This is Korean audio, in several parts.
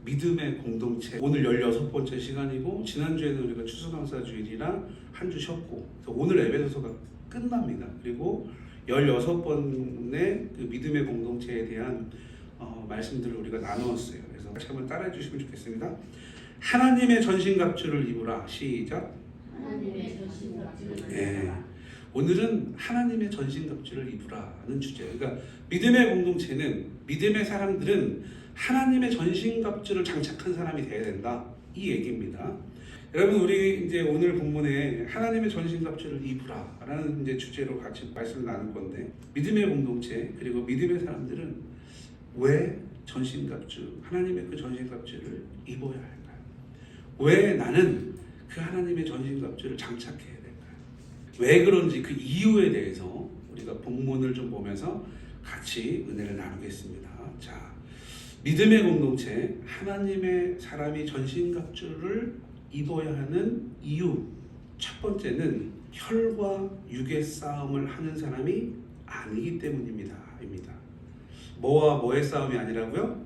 믿음의 공동체. 오늘 16번째 시간이고 지난주에는 우리가 추수감사주일이라 한 주 쉬었고 오늘 에베소서가 끝납니다. 그리고 16번의 그 믿음의 공동체에 대한 말씀들을 우리가 나누었어요. 그래서 같이 한번 따라해 주시면 좋겠습니다. 하나님의 전신갑주를 입으라. 시작. 하나님의 전신갑주를 예. 오늘은 하나님의 전신갑주를 입으라는 주제예요. 그러니까 믿음의 공동체는, 믿음의 사람들은 하나님의 전신갑주를 장착한 사람이 되어야 된다, 이 얘기입니다. 여러분, 우리 이제 오늘 본문에 하나님의 전신갑주를 입으라라는 이제 주제로 같이 말씀을 나눌 건데, 믿음의 공동체 그리고 믿음의 사람들은 왜 전신갑주, 하나님의 그 전신갑주를 입어야 할까요? 왜 나는 그 하나님의 전신갑주를 장착해야 될까요? 왜 그런지 그 이유에 대해서 우리가 본문을 좀 보면서 같이 은혜를 나누겠습니다. 자, 믿음의 공동체, 하나님의 사람이 전신갑주를 입어야 하는 이유. 첫 번째는 혈과 육의 싸움을 하는 사람이 아니기 때문입니다. 뭐와 뭐의 싸움이 아니라고요?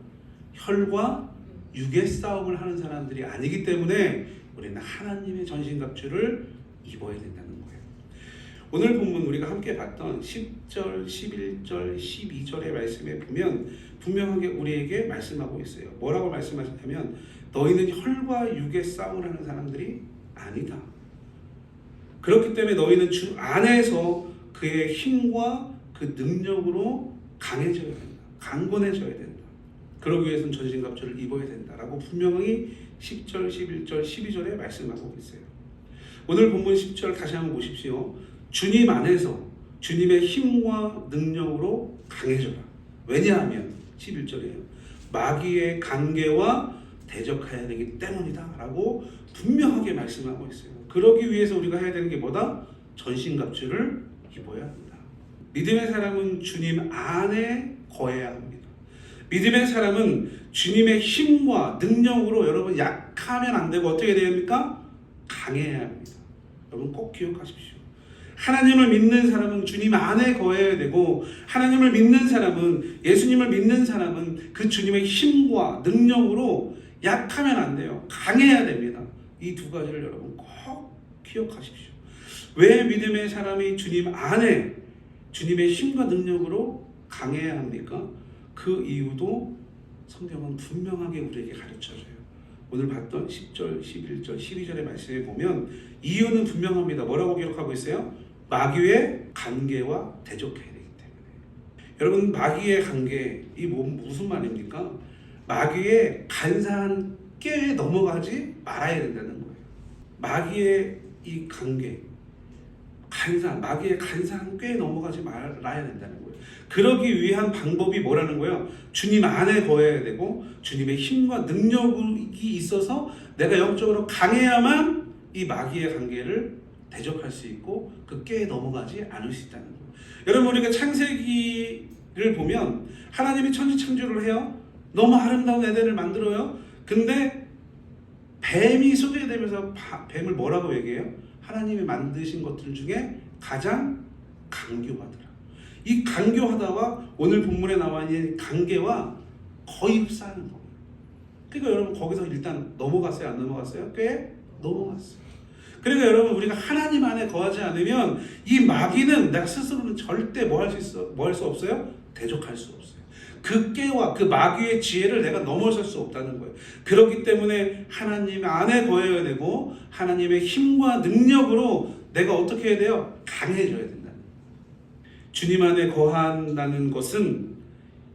혈과 육의 싸움을 하는 사람들이 아니기 때문에 우리는 하나님의 전신갑주를 입어야 된다는 거예요. 오늘 본문 우리가 함께 봤던 10절, 11절, 12절의 말씀에 보면 분명하게 우리에게 말씀하고 있어요. 뭐라고 말씀하셨냐면 너희는 혈과 육의 싸움을 하는 사람들이 아니다. 그렇기 때문에 너희는 주 안에서 그의 힘과 그 능력으로 강해져야 된다. 강건해져야 된다. 그러기 위해서는 전신갑주를 입어야 된다라고 분명히 10절, 11절, 12절에 말씀하고 있어요. 오늘 본문 10절 다시 한번 보십시오. 주님 안에서 주님의 힘과 능력으로 강해져라. 왜냐하면 11절이에요. 마귀의 관계와 대적해야 되기 때문이다 라고 분명하게 말씀하고 있어요. 그러기 위해서 우리가 해야 되는 게 뭐다? 전신갑주를 입어야 한다. 믿음의 사람은 주님 안에 거해야 합니다. 믿음의 사람은 주님의 힘과 능력으로 여러분 약하면 안 되고 어떻게 해야 됩니까? 강해야 합니다. 여러분 꼭 기억하십시오. 하나님을 믿는 사람은 주님 안에 거해야 되고, 하나님을 믿는 사람은, 예수님을 믿는 사람은 그 주님의 힘과 능력으로 약하면 안 돼요. 강해야 됩니다. 이 두 가지를 여러분 꼭 기억하십시오. 왜 믿음의 사람이 주님 안에 주님의 힘과 능력으로 강해야 합니까? 그 이유도 성경은 분명하게 우리에게 가르쳐줘요. 오늘 봤던 10절, 11절, 12절의 말씀에 보면 이유는 분명합니다. 뭐라고 기록하고 있어요? 마귀의 관계와 대적해야 되기 때문에. 여러분, 마귀의 관계, 이 무슨 말입니까? 마귀의 간사한 꾀에 넘어가지 말아야 된다는 거예요. 마귀의 이 관계, 마귀의 간사한 꾀에 넘어가지 말아야 된다는 거예요. 그러기 위한 방법이 뭐라는 거예요? 주님 안에 거해야 되고 주님의 힘과 능력이 있어서 내가 영적으로 강해야만 이 마귀의 관계를 대적할 수 있고 그 꾀에 넘어가지 않을 수 있다는 거예요. 여러분, 우리가 창세기를 보면 하나님이 천지창조를 해요. 너무 아름다운 에덴을 만들어요. 근데 뱀이 소개되면서 뱀을 뭐라고 얘기해요? 하나님이 만드신 것들 중에 가장 간교하더라. 이 간교하다와 오늘 본문에 나와 있는 관계와 거의 흡사하는 거예요. 그러니까 여러분 거기서 일단 넘어갔어요? 안 넘어갔어요? 꽤 넘어갔어요. 그러니까 여러분, 우리가 하나님 안에 거하지 않으면 이 마귀는 내가 스스로는 절대 뭐 할 수 없어요? 대적할 수 없어요. 그 꾀와 그 마귀의 지혜를 내가 넘어설 수 없다는 거예요. 그렇기 때문에 하나님 안에 거해야 되고 하나님의 힘과 능력으로 내가 어떻게 해야 돼요? 강해져야 된다는 거예요. 주님 안에 거한다는 것은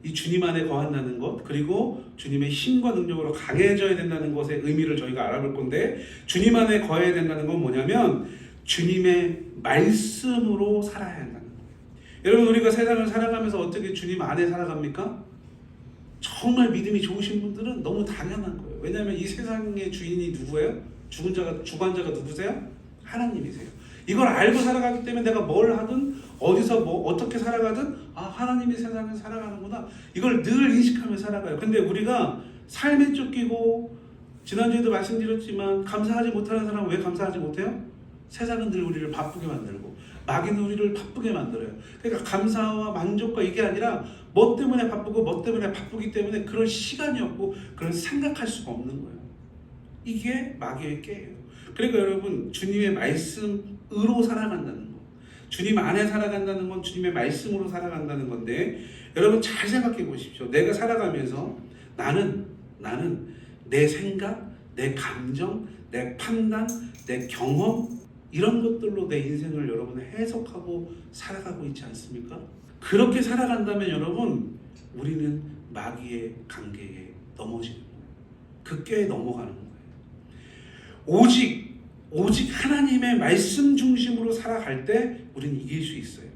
이 주님 안에 거한다는 것, 그리고 주님의 힘과 능력으로 강해져야 된다는 것의 의미를 저희가 알아볼 건데, 주님 안에 거해야 된다는 건 뭐냐면 주님의 말씀으로 살아야 한다는 거예요. 여러분, 우리가 세상을 살아가면서 어떻게 주님 안에 살아갑니까? 정말 믿음이 좋으신 분들은 너무 당연한 거예요. 왜냐하면 이 세상의 주인이 누구예요? 주관자가 누구세요? 하나님이세요. 이걸 알고 살아가기 때문에 내가 뭘 하든 어디서 어떻게 살아가든 하나님이 세상을 살아가는구나, 이걸 늘 인식하며 살아가요. 근데 우리가 삶에 쫓기고, 지난주에도 말씀드렸지만 감사하지 못하는 사람은 왜 감사하지 못해요? 세상은 늘 우리를 바쁘게 만들고, 마귀는 우리를 바쁘게 만들어요. 그러니까 감사와 만족과 이게 아니라 뭐 때문에 바쁘고 뭐 때문에 바쁘기 때문에 그럴 시간이 없고 그런 생각할 수가 없는 거예요. 이게 마귀의 깨예요. 그러니까 여러분 주님의 말씀으로 살아간다는 거, 주님 안에 살아간다는 건 주님의 말씀으로 살아간다는 건데 여러분 잘 생각해 보십시오. 내가 살아가면서 나는 내 생각, 내 감정, 내 판단, 내 경험 이런 것들로 내 인생을 여러분은 해석하고 살아가고 있지 않습니까? 그렇게 살아간다면 여러분 우리는 마귀의 관계에 넘어지는 거예요. 그 꾀에 넘어가는 거예요. 오직 하나님의 말씀 중심으로 살아갈 때 우리는 이길 수 있어요.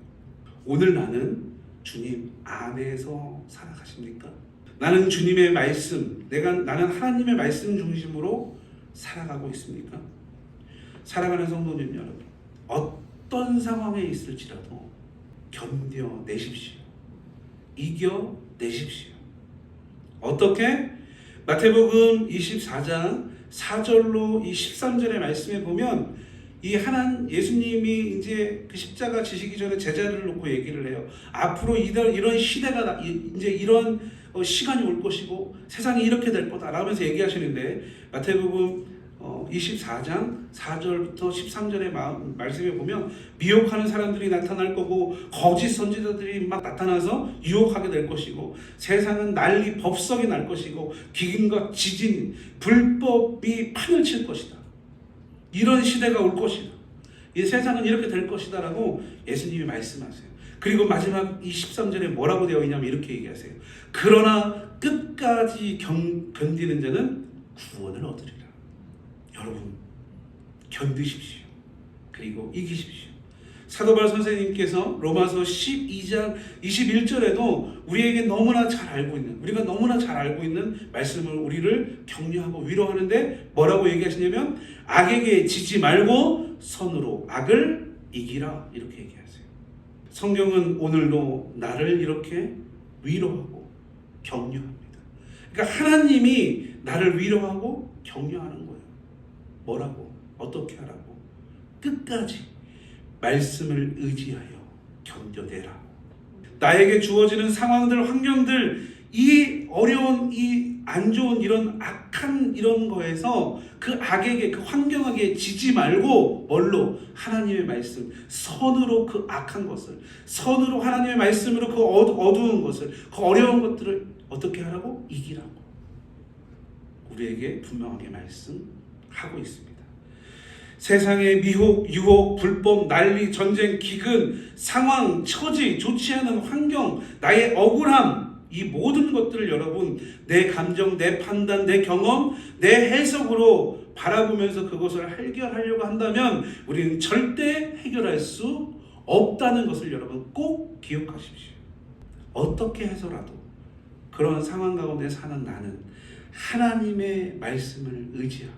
오늘 나는 주님 안에서 살아가십니까? 나는 주님의 말씀, 나는 하나님의 말씀 중심으로 살아가고 있습니까? 살아가는 성도님 여러분, 어떤 상황에 있을지라도 견뎌내십시오. 이겨내십시오. 어떻게? 마태복음 24장 4절로 이 13절의 말씀에 보면 예수님이 이제 그 십자가 지시기 전에 제자들을 놓고 얘기를 해요. 앞으로 이런 시대가 이제 이런 시간이 올 것이고 세상이 이렇게 될 거다 라면서 얘기하시는데 마태복음 24장 4절부터 13절의 말씀에 보면 미혹하는 사람들이 나타날 거고 거짓 선지자들이 막 나타나서 유혹하게 될 것이고 세상은 난리 법석이 날 것이고 기근과 지진 불법이 판을 칠 것이다. 이런 시대가 올 것이다. 이 세상은 이렇게 될 것이다 라고 예수님이 말씀하세요. 그리고 마지막 이 13절에 뭐라고 되어 있냐면 이렇게 얘기하세요. 그러나 끝까지 견디는 자는 구원을 얻으리라. 여러분 견디십시오. 그리고 이기십시오. 사도 바울 선생님께서 로마서 12장 21절에도 우리가 너무나 잘 알고 있는 말씀을 우리를 격려하고 위로하는데 뭐라고 얘기하시냐면 악에게 지지 말고 선으로 악을 이기라 이렇게 얘기하세요. 성경은 오늘도 나를 이렇게 위로하고 격려합니다. 그러니까 하나님이 나를 위로하고 격려하는 거예요. 뭐라고? 어떻게 하라고? 끝까지 말씀을 의지하여 견뎌내라. 나에게 주어지는 상황들, 환경들, 이 어려운, 이 안 좋은 이런 악한 이런 거에서 그 악에게, 그 환경에게 지지 말고 뭘로? 하나님의 말씀, 선으로 그 악한 것을, 선으로 하나님의 말씀으로 그 어두운 것을, 그 어려운 것들을 어떻게 하라고? 이기라고. 우리에게 분명하게 말씀하고 있습니다. 세상의 미혹, 유혹, 불법, 난리, 전쟁, 기근, 상황, 처지, 좋지 않은 환경, 나의 억울함, 이 모든 것들을 여러분 내 감정, 내 판단, 내 경험, 내 해석으로 바라보면서 그것을 해결하려고 한다면 우리는 절대 해결할 수 없다는 것을 여러분 꼭 기억하십시오. 어떻게 해서라도 그런 상황 가운데 사는 나는 하나님의 말씀을 의지하고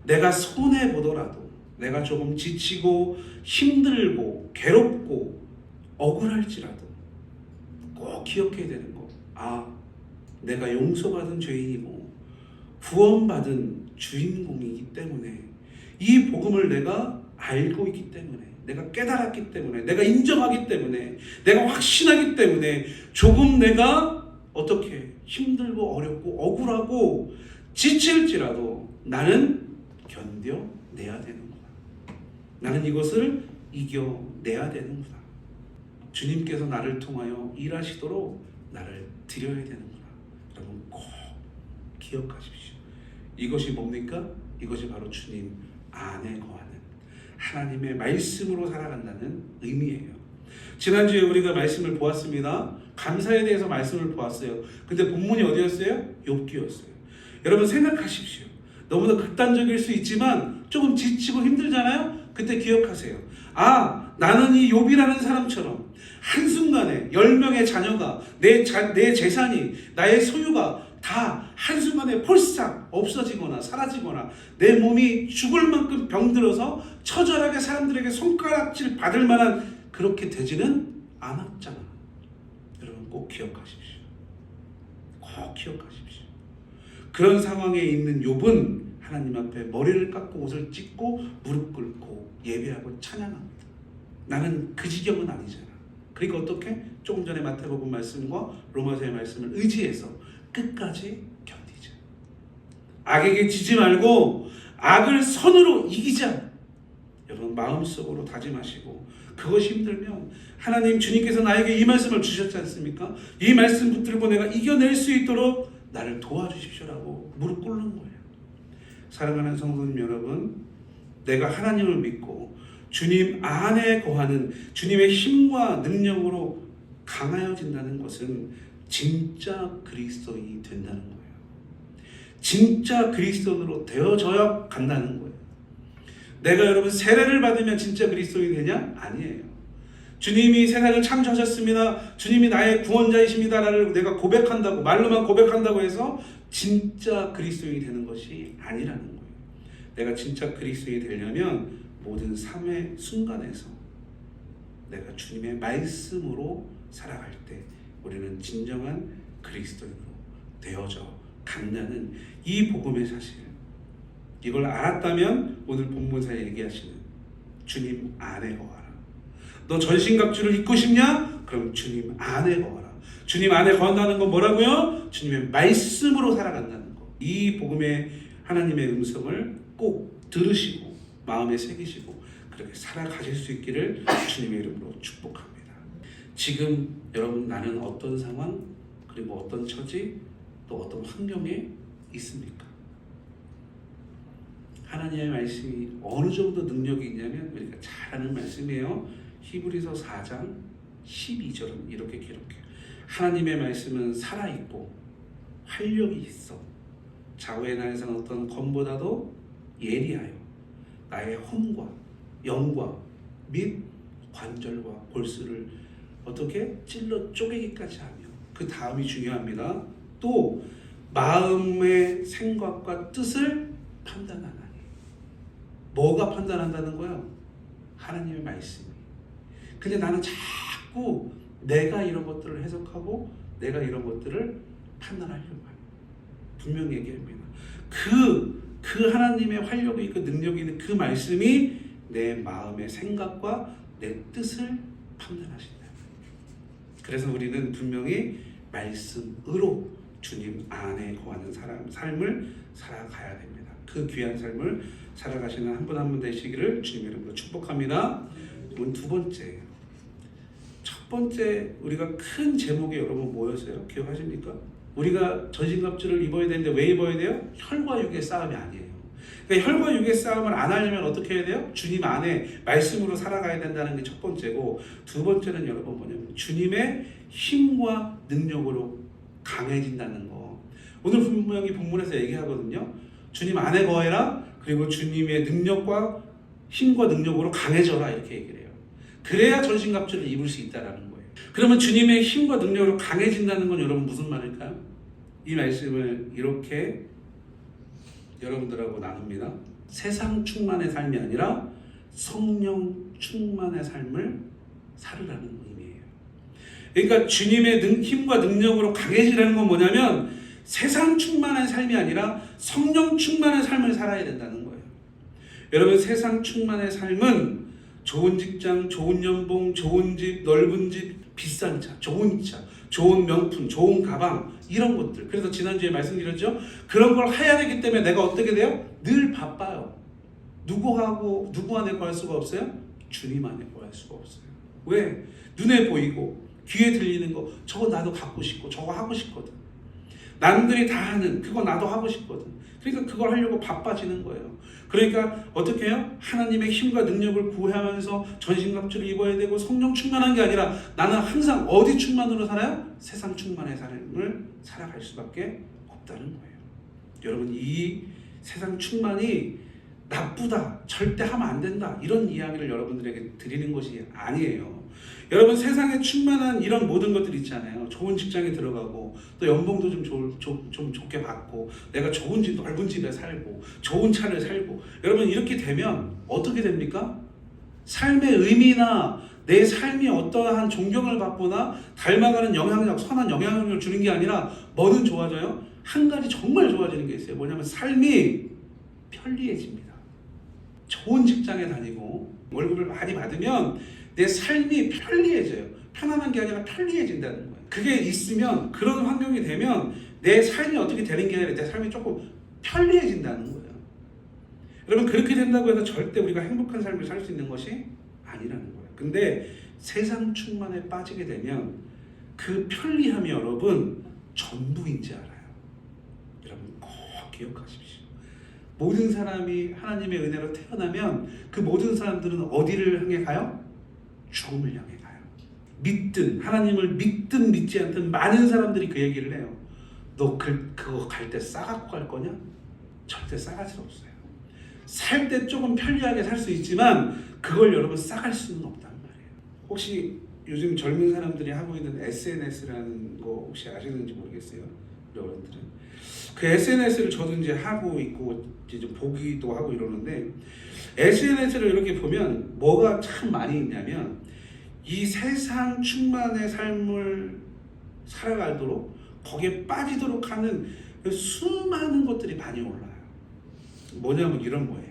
내가 손해보더라도 내가 조금 지치고 힘들고 괴롭고 억울할지라도 꼭 기억해야 되는 거. 내가 용서받은 죄인이고 구원받은 주인공이기 때문에 이 복음을 내가 알고 있기 때문에 내가 깨달았기 때문에 내가 인정하기 때문에 내가 확신하기 때문에 조금 내가 어떻게 힘들고 어렵고 억울하고 지칠지라도 나는 견뎌내야 되는구나. 나는 이것을 이겨내야 되는구나. 주님께서 나를 통하여 일하시도록 나를 드려야 되는구나. 여러분 꼭 기억하십시오. 이것이 뭡니까? 이것이 바로 주님 안에 거하는 하나님의 말씀으로 살아간다는 의미예요. 지난주에 우리가 말씀을 보았습니다. 감사에 대해서 말씀을 보았어요. 근데 본문이 어디였어요? 욥기였어요. 여러분 생각하십시오. 너무나 극단적일 수 있지만 조금 지치고 힘들잖아요? 그때 기억하세요. 나는 이 욥이라는 사람처럼 한순간에 10명의 자녀가 내 재산이 나의 소유가 다 한순간에 폴싹 없어지거나 사라지거나 내 몸이 죽을 만큼 병들어서 처절하게 사람들에게 손가락질 받을 만한 그렇게 되지는 않았잖아. 여러분 꼭 기억하십시오. 꼭 기억하십시오. 그런 상황에 있는 욥은 하나님 앞에 머리를 깎고 옷을 찢고 무릎 꿇고 예배하고 찬양합니다. 나는 그 지경은 아니잖아. 그러니까 어떻게? 조금 전에 마태복음 말씀과 로마서의 말씀을 의지해서 끝까지 견디자. 악에게 지지 말고 악을 선으로 이기자. 여러분 마음속으로 다짐하시고 그것이 힘들면 하나님 주님께서 나에게 이 말씀을 주셨지 않습니까? 이 말씀 붙들고 내가 이겨낼 수 있도록 나를 도와주십시오라고 무릎 꿇는 거예요. 사랑하는 성도님 여러분, 내가 하나님을 믿고 주님 안에 거하는 주님의 힘과 능력으로 강하여진다는 것은 진짜 그리스도인이 된다는 거예요. 진짜 그리스도인으로 되어져야 간다는 거예요. 내가 여러분 세례를 받으면 진짜 그리스도인이 되냐? 아니에요. 주님이 세상을 창조하셨습니다. 주님이 나의 구원자이십니다라를 내가 고백한다고 말로만 고백한다고 해서 진짜 그리스도인이 되는 것이 아니라는 거예요. 내가 진짜 그리스도인이 되려면 모든 삶의 순간에서 내가 주님의 말씀으로 살아갈 때 우리는 진정한 그리스도인으로 되어져 간다는 이 복음의 사실, 이걸 알았다면 오늘 본문사에 얘기하시는 주님 안에 거하라. 너 전신갑주를 입고 싶냐? 그럼 주님 안에 거하라. 주님 안에 거한다는 건 뭐라고요? 주님의 말씀으로 살아간다는 거. 이 복음의 하나님의 음성을 꼭 들으시고 마음에 새기시고 그렇게 살아가실 수 있기를 주님의 이름으로 축복합니다. 지금 여러분 나는 어떤 상황 그리고 어떤 처지 또 어떤 환경에 있습니까? 하나님의 말씀이 어느 정도 능력이 있냐면 우리가 잘 아는 말씀이에요. 히브리서 4장 12절은 이렇게 기록해요. 하나님의 말씀은 살아있고 활력이 있어 좌우의 날에서는 어떤 검보다도 예리하여 나의 혼과 영과 및 관절과 골수를 어떻게 찔러 쪼개기까지 하며 그 다음이 중요합니다. 또 마음의 생각과 뜻을 판단하나니. 뭐가 판단한다는 거야? 하나님의 말씀이. 근데 나는 자꾸 내가 이런 것들을 해석하고 내가 이런 것들을 판단하려고 해요. 분명히 얘기합니다. 그 하나님의 활력이 있고 능력이 있는 그 말씀이 내 마음의 생각과 내 뜻을 판단하신다. 그래서 우리는 분명히 말씀으로 주님 안에 거하는 삶을 살아가야 됩니다. 그 귀한 삶을 살아가시는 한 분 한 분 되시기를 주님의 이름으로 축복합니다. 이건 두 번째예요. 첫 번째 우리가 큰 제목이 여러분 뭐였어요? 기억하십니까? 우리가 전신갑주를 입어야 되는데 왜 입어야 돼요? 혈과 육의 싸움이 아니에요. 그러니까 혈과 육의 싸움을 안 하려면 어떻게 해야 돼요? 주님 안에 말씀으로 살아가야 된다는 게 첫 번째고, 두 번째는 여러분 뭐냐면 주님의 힘과 능력으로 강해진다는 거. 오늘 분명히 본문에서 얘기하거든요. 주님 안에 거해라. 그리고 주님의 능력과 힘과 능력으로 강해져라 이렇게 얘기를 해요. 그래야 전신갑주를 입을 수 있다라는 거예요. 그러면 주님의 힘과 능력으로 강해진다는 건 여러분 무슨 말일까요? 이 말씀을 이렇게 여러분들하고 나눕니다. 세상 충만의 삶이 아니라 성령 충만의 삶을 살으라는 의미예요. 그러니까 주님의 힘과 능력으로 강해지라는 건 뭐냐면 세상 충만한 삶이 아니라 성령 충만한 삶을 살아야 된다는 거예요. 여러분 세상 충만의 삶은 좋은 직장, 좋은 연봉, 좋은 집, 넓은 집, 비싼 차, 좋은 차, 좋은 명품, 좋은 가방 이런 것들. 그래서 지난주에 말씀드렸죠. 그런 걸 해야 되기 때문에 내가 어떻게 돼요? 늘 바빠요. 누구 안에 거할 수가 없어요? 주님 안에 거할 수가 없어요. 왜? 눈에 보이고 귀에 들리는 거 저거 나도 갖고 싶고 저거 하고 싶거든. 남들이 다 하는 그거 나도 하고 싶거든. 그러니까 그걸 하려고 바빠지는 거예요. 그러니까 어떻게 해요? 하나님의 힘과 능력을 구하면서 전신갑주를 입어야 되고 성령 충만한 게 아니라 나는 항상 어디 충만으로 살아요? 세상 충만의 삶을 살아갈 수밖에 없다는 거예요. 여러분 이 세상 충만이 나쁘다, 절대 하면 안 된다 이런 이야기를 여러분들에게 드리는 것이 아니에요. 여러분 세상에 충만한 이런 모든 것들 있잖아요. 좋은 직장에 들어가고 또 연봉도 좀 좋게 받고 내가 좋은 집, 넓은 집에 살고 좋은 차를 살고 여러분 이렇게 되면 어떻게 됩니까? 삶의 의미나 내 삶이 어떠한 존경을 받거나 닮아가는 영향력, 선한 영향력을 주는 게 아니라 뭐는 좋아져요? 한 가지 정말 좋아지는 게 있어요. 뭐냐면 삶이 편리해집니다. 좋은 직장에 다니고 월급을 많이 받으면 내 삶이 편리해져요. 편안한 게 아니라 편리해진다는 거예요. 그게 있으면, 그런 환경이 되면 내 삶이 어떻게 되는 게 아니라 내 삶이 조금 편리해진다는 거예요. 여러분, 그렇게 된다고 해서 절대 우리가 행복한 삶을 살 수 있는 것이 아니라는 거예요. 근데 세상 충만에 빠지게 되면 그 편리함이 여러분 전부인지 알아요. 여러분 꼭 기억하십시오. 모든 사람이 하나님의 은혜로 태어나면 그 모든 사람들은 어디를 향해 가요? 죽음을 향해 가요. 믿든 하나님을 믿든 믿지 않든 많은 사람들이 그 얘기를 해요. 너 그거 갈 때 싸갖고 갈 거냐? 절대 싸갈 수 없어요. 살 때 조금 편리하게 살 수 있지만 그걸 여러분 싸갈 수는 없단 말이에요. 혹시 요즘 젊은 사람들이 하고 있는 SNS라는 거 혹시 아시는지 모르겠어요. 여러분들은 그 SNS를 저도 이제 하고 있고 이제 좀 보기도 하고 이러는데, SNS를 이렇게 보면 뭐가 참 많이 있냐면 이 세상 충만의 삶을 살아가도록 거기에 빠지도록 하는 수많은 것들이 많이 올라요. 뭐냐면 이런 거예요.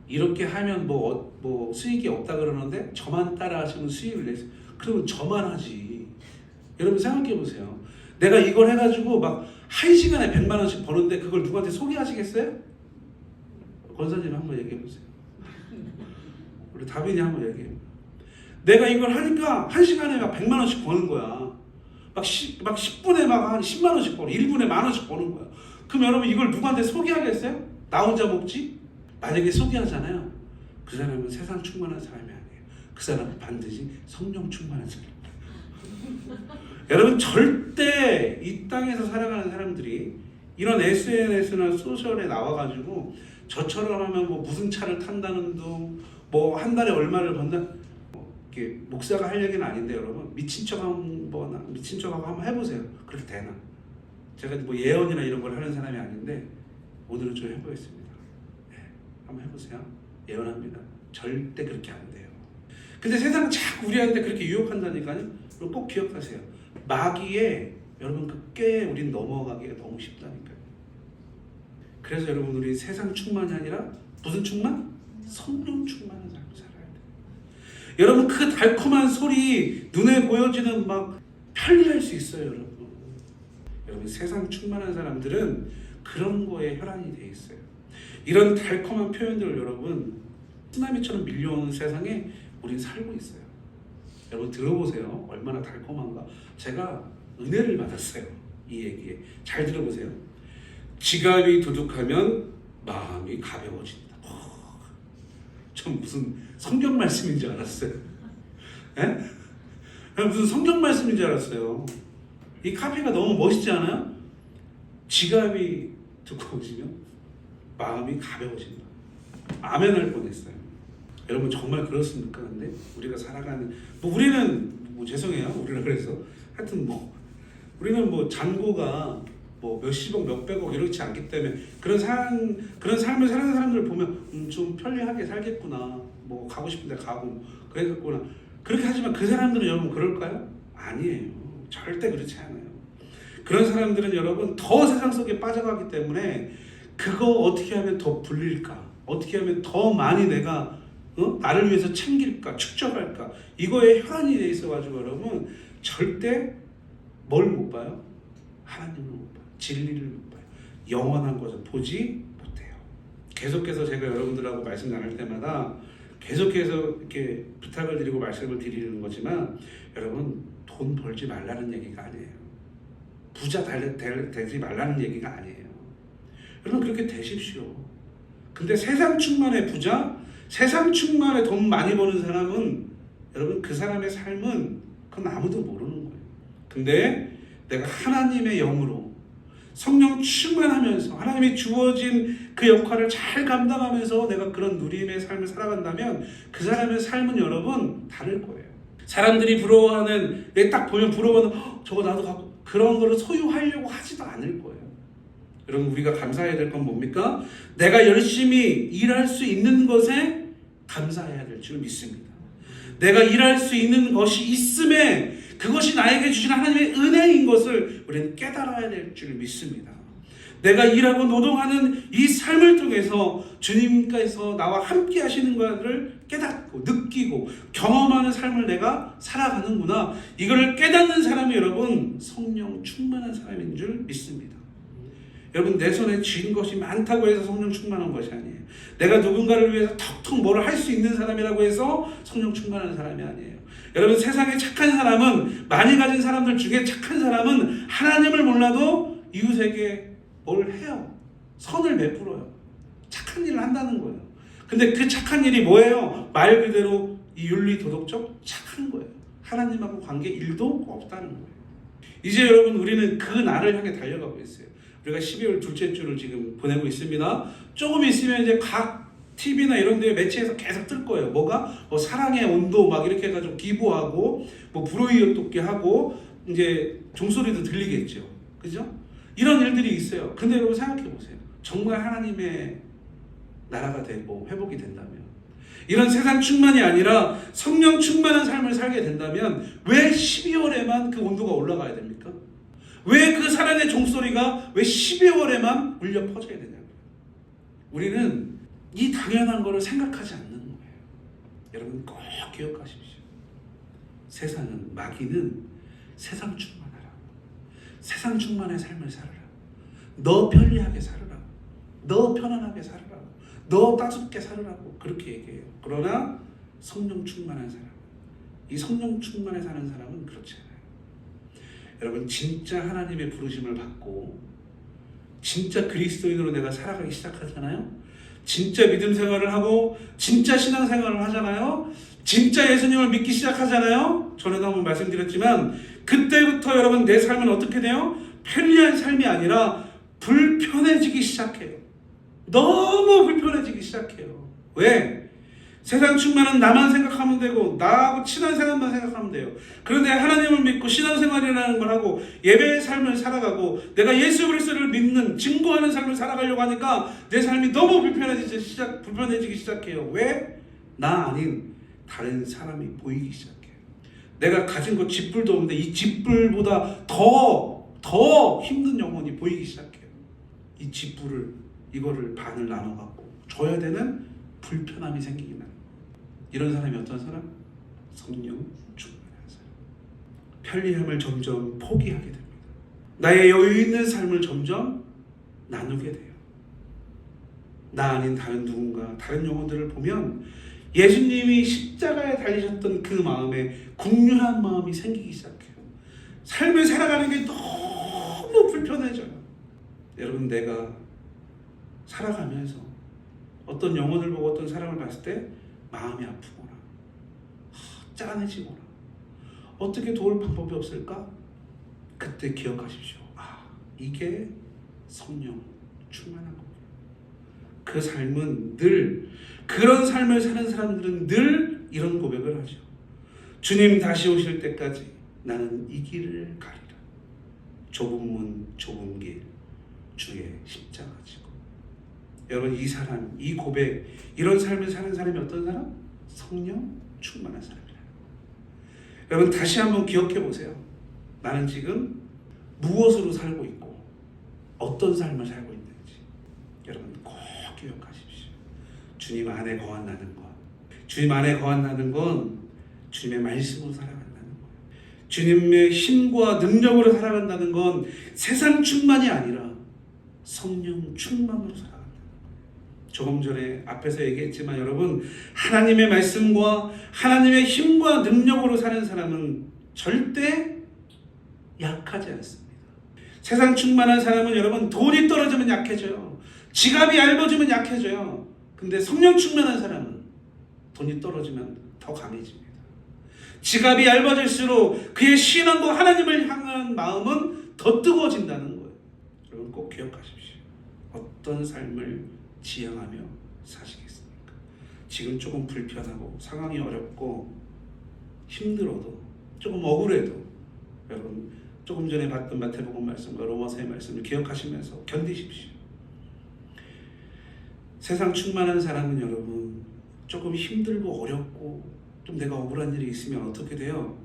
이렇게 하면 뭐 수익이 없다 그러는데 저만 따라 하시면 수익을 내세요. 그러면 저만 하지. 여러분 생각해 보세요. 내가 이걸 해가지고 막 1시간에 100만 원씩 버는데 그걸 누구한테 소개하시겠어요? 권사님 한번 얘기해 보세요. 우리 다빈이 한번 얘기해. 내가 이걸 하니까 1시간에 막 100만 원씩 버는 거야. 막 10분에 막 한 10만 원씩 벌어. 1분에 만 원씩 버는 거야. 그럼 여러분 이걸 누구한테 소개하겠어요? 나 혼자 먹지? 만약에 소개하잖아요. 그 사람은 세상 충만한 사람이 아니에요. 그 사람은 반드시 성령 충만한 사람이에요. 여러분 절대 이 땅에서 살아가는 사람들이 이런 SNS나 소셜에 나와가지고 저처럼 하면 뭐 무슨 차를 탄다는 둥, 뭐 한 달에 얼마를 번다, 이렇게 목사가 할 얘기는 아닌데 여러분 미친 척하고 한번 해보세요. 그렇게 되나? 제가 뭐 예언이나 이런 걸 하는 사람이 아닌데 오늘은 좀 해보겠습니다. 네, 한번 해보세요. 예언합니다. 절대 그렇게 안 돼요. 근데 세상은 자꾸 우리한테 그렇게 유혹한다니까요. 꼭 기억하세요. 마귀에 여러분 그 꾀에 우린 넘어가기가 너무 쉽다니까요. 그래서 여러분 우리 세상 충만이 아니라 무슨 충만? 성령 충만한 삶을 살아야 돼요. 여러분 그 달콤한 소리 눈에 보여지는 막 편리할 수 있어요. 여러분 세상 충만한 사람들은 그런 거에 혈안이 돼 있어요. 이런 달콤한 표현들을 여러분 쓰나미처럼 밀려오는 세상에 우린 살고 있어요. 여러분 들어보세요. 얼마나 달콤한가. 제가 은혜를 받았어요. 이 얘기에. 잘 들어보세요. 지갑이 두둑하면 마음이 가벼워진다. 전 무슨 성경 말씀인 줄 알았어요. 에? 무슨 성경 말씀인 줄 알았어요. 이 카피가 너무 멋있지 않아요? 지갑이 두꺼워지면 마음이 가벼워진다. 아멘 할 뻔했어요. 여러분 정말 그렇습니까? 근데 우리가 살아가는 우리는 죄송해요. 우리라 그래서 하여튼 우리는 잔고가 몇십억 몇백억 이렇지 않기 때문에 그런 삶을 사는 사람들을 보면 좀 편리하게 살겠구나. 가고 싶은데 가고 그랬구나. 그렇게 하지만 그 사람들은 여러분 그럴까요? 아니에요. 절대 그렇지 않아요. 그런 사람들은 여러분 더 세상 속에 빠져가기 때문에 그거 어떻게 하면 더 불릴까? 어떻게 하면 더 많이 내가 나를 위해서 챙길까? 축적할까? 이거에 혈안이 돼 있어가지고 여러분 절대 뭘 못 봐요? 하나님을 못 봐요. 진리를 못 봐요. 영원한 것을 보지 못해요. 계속해서 제가 여러분들하고 말씀 나눌 때마다 계속해서 이렇게 부탁을 드리고 말씀을 드리는 거지만 여러분 돈 벌지 말라는 얘기가 아니에요. 부자 되지 말라는 얘기가 아니에요. 여러분 그렇게 되십시오. 근데 세상 충만의 부자, 세상 충만의 돈 많이 버는 사람은 여러분 그 사람의 삶은 그건 아무도 모르는 거예요. 근데 내가 하나님의 영으로 성령 충만하면서 하나님이 주어진 그 역할을 잘 감당하면서 내가 그런 누림의 삶을 살아간다면 그 사람의 삶은 여러분 다를 거예요. 사람들이 부러워하는, 딱 보면 부러워하는 저거 나도 갖고 그런 거를 소유하려고 하지도 않을 거예요. 여러분 우리가 감사해야 될 건 뭡니까? 내가 열심히 일할 수 있는 것에 감사해야 될 줄 믿습니다. 내가 일할 수 있는 것이 있음에 그것이 나에게 주신 하나님의 은혜인 것을 우리는 깨달아야 될 줄 믿습니다. 내가 일하고 노동하는 이 삶을 통해서 주님께서 나와 함께 하시는 것을 깨닫고 느끼고 경험하는 삶을 내가 살아가는구나. 이거를 깨닫는 사람이 여러분 성령 충만한 사람인 줄 믿습니다. 여러분 내 손에 쥔 것이 많다고 해서 성령 충만한 것이 아니에요. 내가 누군가를 위해서 턱턱 뭐를 할 수 있는 사람이라고 해서 성령 충만한 사람이 아니에요. 여러분 세상에 착한 사람은, 많이 가진 사람들 중에 착한 사람은 하나님을 몰라도 이웃에게 뭘 해요. 선을 베풀어요. 착한 일을 한다는 거예요. 근데 그 착한 일이 뭐예요? 말 그대로 이 윤리 도덕적 착한 거예요. 하나님하고 관계 1도 없다는 거예요. 이제 여러분 우리는 그 날을 향해 달려가고 있어요. 우리가 12월 둘째 주를 지금 보내고 있습니다. 조금 있으면 이제 각 TV나 이런 데 매체에서 계속 뜰 거예요. 뭐가? 사랑의 온도 막 이렇게 해가지고 기부하고 불효의 돕게 하고 이제 종소리도 들리겠죠. 그죠? 이런 일들이 있어요. 근데 여러분 생각해 보세요. 정말 하나님의 나라가 되고 회복이 된다면, 이런 세상 충만이 아니라 성령 충만한 삶을 살게 된다면 왜 12월에만 그 온도가 올라가야 됩니까? 왜 그 사랑의 종소리가 왜 12월에만 울려 퍼져야 되냐고요. 우리는 이 당연한 거를 생각하지 않는 거예요. 여러분 꼭 기억하십시오. 세상은, 마귀는 세상 충만하라, 세상 충만의 삶을 살아라, 너 편리하게 살아라, 너 편안하게 살아라, 너 따숩게 살아라고 그렇게 얘기해요. 그러나 성령 충만한 사람, 이 성령 충만에 사는 사람은 그렇지 않아요. 여러분 진짜 하나님의 부르심을 받고 진짜 그리스도인으로 내가 살아가기 시작하잖아요. 진짜 믿음 생활을 하고 진짜 신앙 생활을 하잖아요. 진짜 예수님을 믿기 시작하잖아요. 전에도 한번 말씀드렸지만 그때부터 여러분 내 삶은 어떻게 돼요? 편리한 삶이 아니라 불편해지기 시작해요. 너무 불편해지기 시작해요. 왜? 세상 충만은 나만 생각하면 되고 나하고 친한 사람만 생각하면 돼요. 그런데 하나님을 믿고 신앙생활이라는 걸 하고 예배의 삶을 살아가고 내가 예수 그리스도를 믿는 증거하는 삶을 살아가려고 하니까 내 삶이 너무 불편해지기 시작해요. 왜? 나 아닌 다른 사람이 보이기 시작해요. 내가 가진 것 집불도 없는데 이 집불보다 더 힘든 영혼이 보이기 시작해요. 이 집불을 이거를 반을 나눠 갖고 줘야 되는 불편함이 생기기 나요. 이런 사람이 어떤 사람? 성령 충만한 사람. 편리함을 점점 포기하게 됩니다. 나의 여유 있는 삶을 점점 나누게 돼요. 나 아닌 다른 누군가, 다른 영혼들을 보면 예수님이 십자가에 달리셨던 그 마음에 국률한 마음이 생기기 시작해요. 삶을 살아가는 게 너무 불편해져요. 여러분 내가 살아가면서 어떤 영혼을 보고 어떤 사람을 봤을 때 마음이 아프거나 짠해지거나 어떻게 도울 방법이 없을까? 그때 기억하십시오. 이게 성령 충만한 겁니다. 그 삶은 늘, 그런 삶을 사는 사람들은 늘 이런 고백을 하죠. 주님 다시 오실 때까지 나는 이 길을 가리라. 좁은 문 좁은 길 주의 십자가 지고. 여러분 이 사람, 이 고백, 이런 삶을 사는 사람이 어떤 사람? 성령 충만한 사람이라는 거예요. 여러분 다시 한번 기억해 보세요. 나는 지금 무엇으로 살고 있고 어떤 삶을 살고 있는지 여러분 꼭 기억하십시오. 주님 안에 거한다는 것, 주님 안에 거한다는 건 주님의 말씀으로 살아간다는 거예요. 주님의 힘과 능력으로 살아간다는 건 세상 충만이 아니라 성령 충만으로 살아간다. 조금 전에 앞에서 얘기했지만 여러분 하나님의 말씀과 하나님의 힘과 능력으로 사는 사람은 절대 약하지 않습니다. 세상 충만한 사람은 여러분 돈이 떨어지면 약해져요. 지갑이 얇아지면 약해져요. 근데 성령 충만한 사람은 돈이 떨어지면 더 강해집니다. 지갑이 얇아질수록 그의 신앙과 하나님을 향한 마음은 더 뜨거워진다는 거예요. 여러분 꼭 기억하십시오. 어떤 삶을 지향하며 사시겠습니까? 지금 조금 불편하고 상황이 어렵고 힘들어도 조금 억울해도 여러분 조금 전에 봤던 마태복음 말씀과 로마서의 말씀을 기억하시면서 견디십시오. 세상 충만한 사람은 여러분 조금 힘들고 어렵고 좀 내가 억울한 일이 있으면 어떻게 돼요?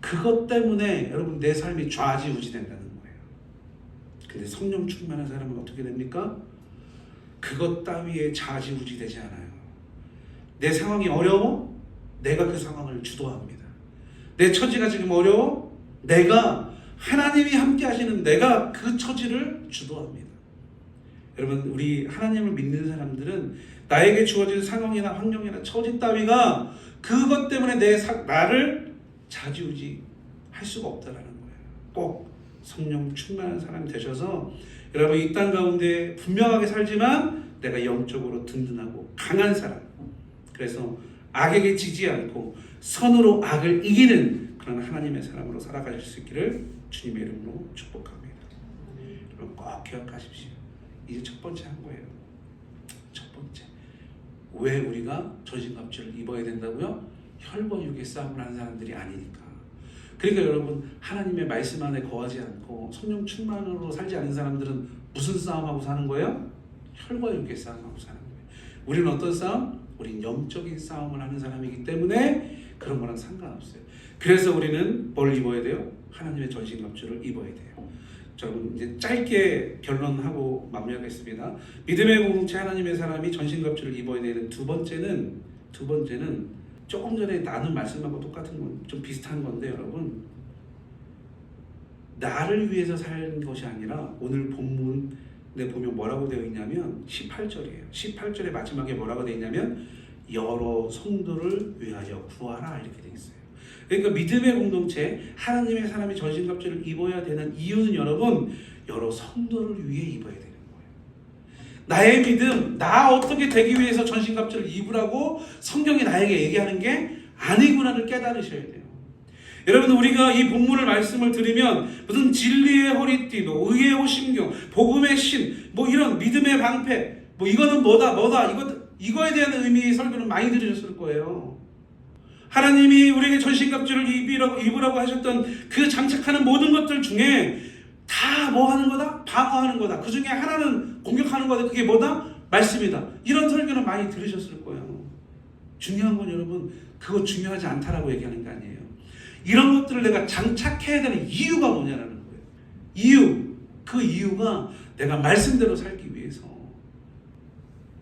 그것 때문에 여러분 내 삶이 좌지우지 된다는 거예요. 근데 성령 충만한 사람은 어떻게 됩니까? 그것 따위에 좌지우지 되지 않아요. 내 상황이 어려워? 내가 그 상황을 주도합니다. 내 처지가 지금 어려워? 내가 하나님이 함께 하시는 내가 그 처지를 주도합니다. 여러분, 우리 하나님을 믿는 사람들은 나에게 주어진 상황이나 환경이나 처지 따위가 그것 때문에 나를 좌지우지 할 수가 없다라는 거예요. 꼭 성령 충만한 사람이 되셔서 여러분, 이 땅 가운데 분명하게 살지만 내가 영적으로 든든하고 강한 사람, 그래서 악에게 지지 않고 선으로 악을 이기는 그런 하나님의 사람으로 살아가실 수 있기를 주님의 이름으로 축복합니다. 여러분, 꼭 기억하십시오. 이제 첫 번째 한 거예요. 첫 번째, 왜 우리가 전신갑주를 입어야 된다고요? 혈과 육의 싸움을 하는 사람들이 아니니까. 그러니까 여러분, 하나님의 말씀 안에 거하지 않고 성령 충만으로 살지 않는 사람들은 무슨 싸움하고 사는 거예요? 혈과 육의 싸움하고 사는 거예요. 우리는 어떤 싸움? 우린 영적인 싸움을 하는 사람이기 때문에 그런 거랑 상관없어요. 그래서 우리는 뭘 입어야 돼요? 하나님의 전신갑주를 입어야 돼요. 여러분, 이제 짧게 결론하고 마무리하겠습니다. 믿음의 공동체 하나님의 사람이 전신갑주를 입어야 되는 두 번째는 조금 전에 나눈 말씀하고 똑같은 건 좀 비슷한 건데, 여러분, 나를 위해서 살 것이 아니라 오늘 본문에 보면 뭐라고 되어 있냐면 18절이에요. 18절의 마지막에 뭐라고 되어 있냐면 여러 성도를 위하여 구하라 이렇게 되어 있어요. 그러니까 믿음의 공동체 하나님의 사람이 전신갑주를 입어야 되는 이유는 여러분, 여러 성도를 위해 입어야 되는 거예요. 나의 믿음, 나 어떻게 되기 위해서 전신갑주를 입으라고 성경이 나에게 얘기하는 게 아니구나를 깨달으셔야 돼요. 여러분, 우리가 이 본문을 말씀을 들으면 무슨 진리의 허리띠, 뭐 의의 호심경, 복음의 신, 뭐 이런 믿음의 방패, 뭐 이거는 뭐다 이거에 대한 의미의 설교는 많이 들으셨을 거예요. 하나님이 우리에게 전신갑주를 입으라고 하셨던 그 장착하는 모든 것들 중에 다 뭐 하는 거다? 방어하는 거다. 그 중에 하나는 공격하는 거다. 그게 뭐다? 말씀이다. 이런 설교는 많이 들으셨을 거예요. 중요한 건 여러분, 그거 중요하지 않다라고 얘기하는 게 아니에요. 이런 것들을 내가 장착해야 되는 이유가 뭐냐라는 거예요. 그 이유가 내가 말씀대로 살기 위해서,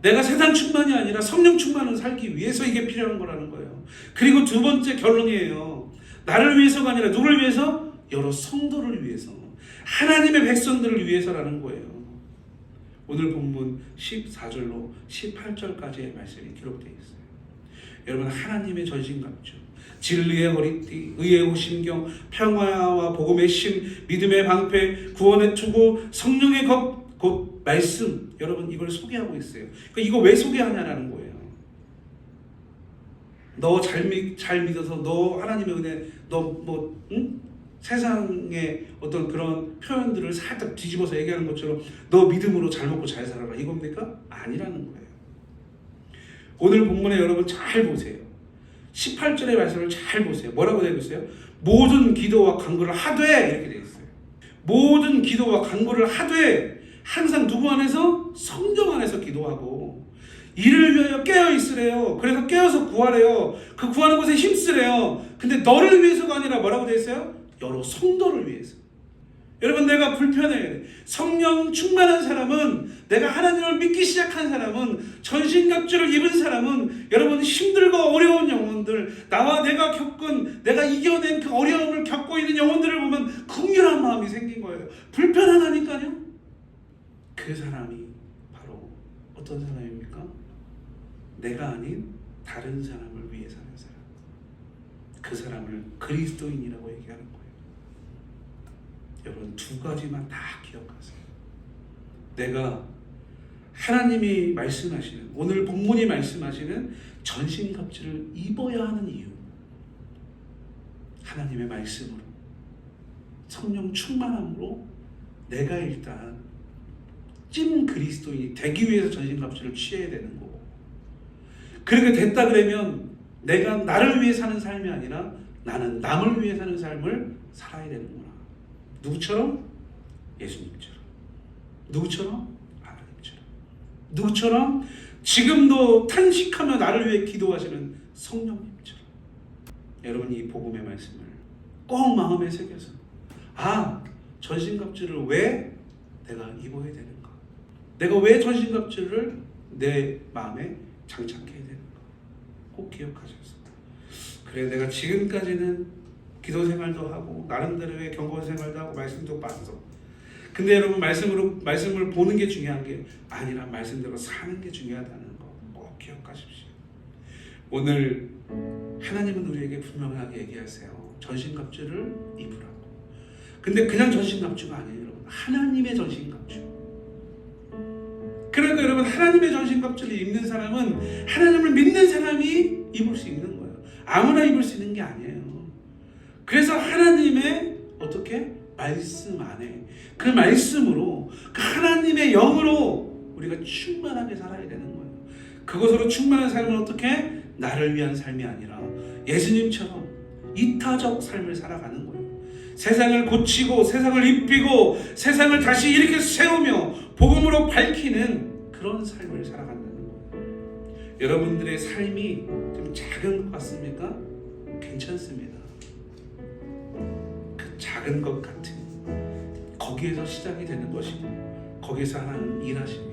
내가 세상 충만이 아니라 성령 충만을 살기 위해서 이게 필요한 거라는 거예요. 그리고 두 번째 결론이에요. 나를 위해서가 아니라 누구를 위해서? 여러 성도를 위해서, 하나님의 백성들을 위해서라는 거예요. 오늘 본문 14절로 18절까지의 말씀이 기록되어 있어요. 여러분, 하나님의 전신갑주, 진리의 허리띠, 의의 호심경, 평화와 복음의 심, 믿음의 방패, 구원의 투구, 성령의 곧 말씀, 여러분 이걸 소개하고 있어요. 그러니까 이거 왜 소개하냐라는 거예요. 너 잘 믿어서 너 하나님의 은혜, 너 세상의 어떤 그런 표현들을 살짝 뒤집어서 얘기하는 것처럼 너 믿음으로 잘 먹고 잘 살아라 이겁니까? 아니라는 거예요. 오늘 본문에 여러분 잘 보세요. 18절의 말씀을 잘 보세요. 뭐라고 되어 있어요? 모든 기도와 간구를 하되 이렇게 되어 있어요. 모든 기도와 간구를 하되, 항상 누구 안에서? 성령 안에서 기도하고 이를 위하여 깨어 있으래요. 그래서 깨어서 구하래요. 그 구하는 것에 힘쓰래요. 근데 너를 위해서가 아니라 뭐라고 되어 있어요? 여러 성도를 위해서. 여러분, 내가 불편해. 성령 충만한 사람은, 내가 하나님을 믿기 시작한 사람은, 전신갑주를 입은 사람은, 여러분 힘들고 어려운 영혼들, 나와 내가 이겨낸 그 어려움을 겪고 있는 영혼들을 보면 긍휼한 마음이 생긴 거예요. 불편하다니까요. 그 사람이 바로 어떤 사람입니까? 내가 아닌 다른 사람을 위해 사는 사람. 그 사람을 그리스도인이라고 얘기하는 거예요. 여러분, 두 가지만 다 기억하세요. 내가 하나님이 말씀하시는, 오늘 본문이 말씀하시는 전신갑주를 입어야 하는 이유, 하나님의 말씀으로, 성령 충만함으로 내가 일단 찐 그리스도인이 되기 위해서 전신갑주를 취해야 되는 거고, 그렇게 됐다 그러면 내가 나를 위해 사는 삶이 아니라 나는 남을 위해 사는 삶을 살아야 되는구나. 누구처럼? 예수님처럼. 누구처럼? 하나님처럼. 누구처럼? 지금도 탄식하며 나를 위해 기도하시는 성령님처럼. 여러분이 이 복음의 말씀을 꼭 마음에 새겨서, 전신갑주를 왜 내가 입어야 되는가? 내가 왜 전신갑주를 내 마음에 장착해야 되는가? 꼭 기억하셔서. 그래, 내가 지금까지는 기도 생활도 하고 나름대로의 경건 생활도 하고 말씀도 봤어. 근데 여러분, 말씀을 보는 게 중요한 게 아니라 말씀대로 사는 게 중요하다는 거 꼭 기억하십시오. 오늘 하나님은 우리에게 분명하게 얘기하세요. 전신갑주를 입으라고. 근데 그냥 전신갑주가 아니에요, 여러분. 하나님의 전신갑주. 그러니까 여러분, 하나님의 전신갑주를 입는 사람은 하나님을 믿는 사람이 입을 수 있는 거예요. 아무나 입을 수 있는 게 아니에요. 그래서 하나님의 어떻게? 말씀 안에 그 말씀으로 그 하나님의 영으로 우리가 충만하게 살아야 되는 거예요. 그것으로 충만한 삶은 어떻게? 나를 위한 삶이 아니라 예수님처럼 이타적 삶을 살아가는 거예요. 세상을 고치고 세상을 입히고 세상을 다시 이렇게 세우며 복음으로 밝히는 그런 삶을 살아간다는 거예요. 여러분들의 삶이 좀 작은 것 같습니까? 괜찮습니다. 그 작은 것 같은 거기에서 시작이 되는 것이고 거기서 하나님 일하십니다.